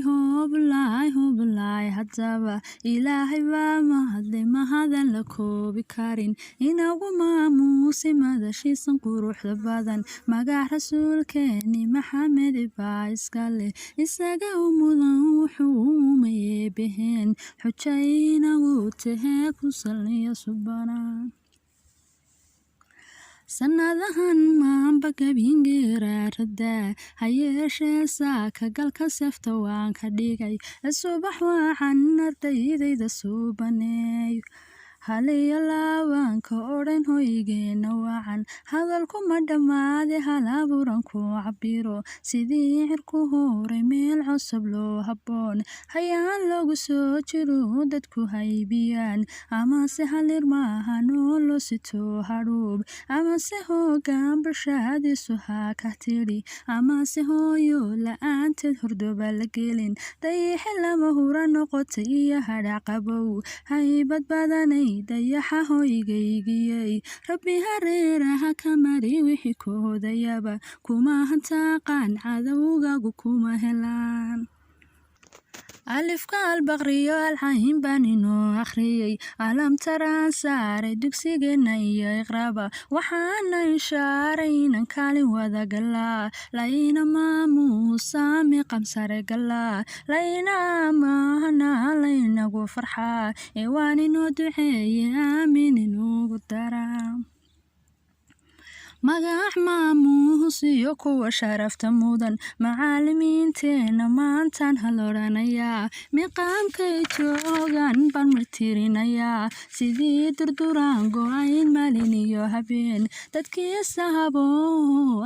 hoblaay haddaba ilaahay baa mahadle mahadan la koobi karin inagu maamuusi madashiisan quruxda badan magac rasuulkeeni maxamed baa iskale isaga u mudan wuxuu umayebeheen xujaynagu tahee ku salniya subana sanadahan maanba gabingeeraarada hayeeshee saaka galka sefta waan ka dhigay subax waacan ardaydayda suubaneeyo haliyo laabanka odhan hoygeena wacan hadalkuma dhammaade halaburanku cabiro sidii cirku horay meel cusub loo habboon hayaan lagu soo jiro dadku haybiyaan amase halir maahan oo loo sito hadhuub amase hoogaan bulshadiisu haa ka tidhi amase hooyo la-aanteed hordoba la gelin dayixe lama hura noqotay iyo hadhac qabow haybad badanay dayaxa hoygaygiyey rabbi hareeraha ka mari wixii koodayaba kuma hantaaqaan cadowgagu kuma helaan alifka albaqriyo alxahin baan inoo akhriyey alamtaraan saaray dugsigeena iyo iqraba waxaana ishaaray inan kaalin wada galaa layna maamuusaami qamsare galaa layna amahana laynagu farxaa waan inoo duceeye aamin inugu daraa magac maamuus iyo kuwa sharafta mudan macaalimiinteena maantaan haloranayaa miqaamkay joogan baan martirinayaa sidii durduraan go-ayn maalin iyo habeen dadkii sahabo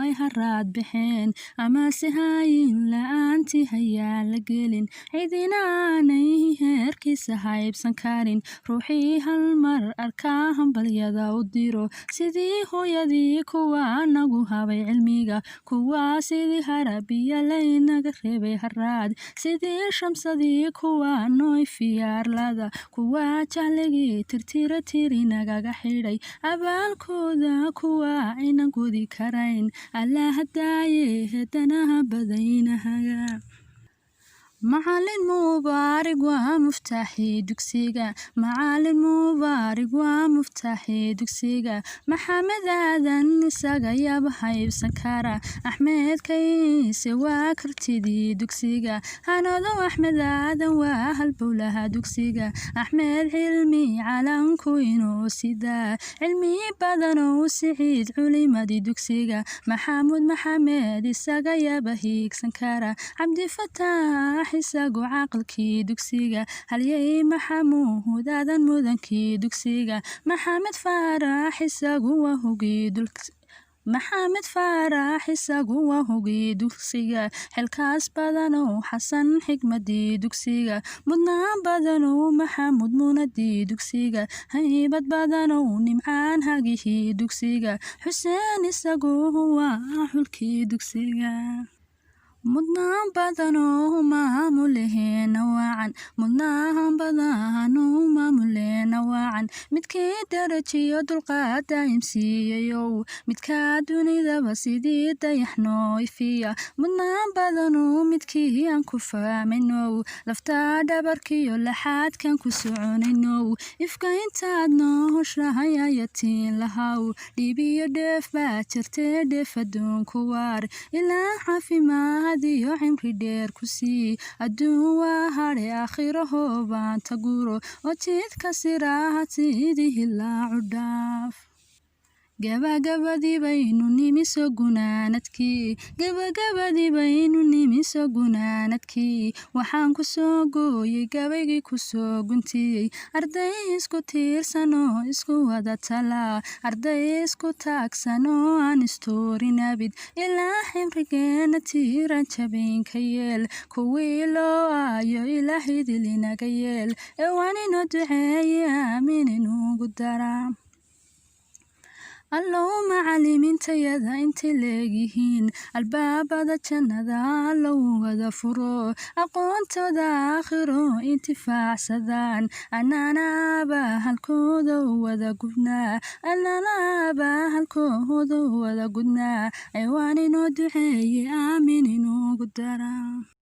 ay haraad baxeen amase hayin la-aantii hayaan la gelin cidinaanay heerkiisa haybsan karin ruuxii halmar arkaa hambalyada u diro sidii hooyadii nagu habay cilmiga kuwaa sidii harabiya laynaga reebay haraad sidii shamsadii kuwa nooy fiyaarlada kuwaa jahligii tirtira tirinagaga xidhay abaalkooda kuwa aynan gudi karayn alla hadaaye hedanaha badaynahaga macalin mubaarig waa muftaaxii dugsiga macalin mubaarig waa muftaaxii dugsiga maxamed aadan isaga yaba haybsan kara axmed kayse waa kartidii dugsiga hanado axmed aadan waa halbowlaha dugsiga axmed cilmi calanku inoo sidaa cilmi badanow siciid culimadii dugsiga maxamuud maxamed isaga yaba hiigsan kara cabdifataax isagu caqalkii dugsiga halyey maxamuud aadan mudankii dugsiga maxamed faarax isagu waa hogii dugsiga xilkaas badanow xasan xigmadii dugsiga mudnaan badanow maxamuud munadii dugsiga haybad badanow nimcaan hagihii dugsiga xuseen isagu waa xulkii dugsiga mudnaan badanow maamuleheena waacan midkii darajiyo dulqaad daa'imsiiyayow midkaa dunidaba sidii dayax noo ifiya mudnaan badanow midkii aan ku fahmaynow laftaa dhabarkiyo laxaadkan ku soconaynow ifka intaad noo hoshahay ayatiin lahaw dhibiyo dheef baa jirtee dheef adduunku waar ilaa caafimaad iyo cimri dheer ku sii adduun waa hadhe aakhiro hoobaanta guro oo jidka sirahatidii hilaacu dhaaf gabagabadii baynu nimi soo gunaanadkii waxaan ku soo gooyey gabaygii ku soo guntiyey arday isku tiirsanoo isku wada talaa arday isku taagsanoo aan istoorinabid ilaa ximrigeena tiiran jabaynka yeel kuwii loo aayo ilaah idilinaga yeel waan inoo duceeye aamin inugu daraa allow macalimiintayada intay leegyihiin albaabada jannada allow wada furo aqoontooda aakhiro intifaacsadaan ananaaba halkooda wada gudnaa waan inoo duceeye aamin inugu daraa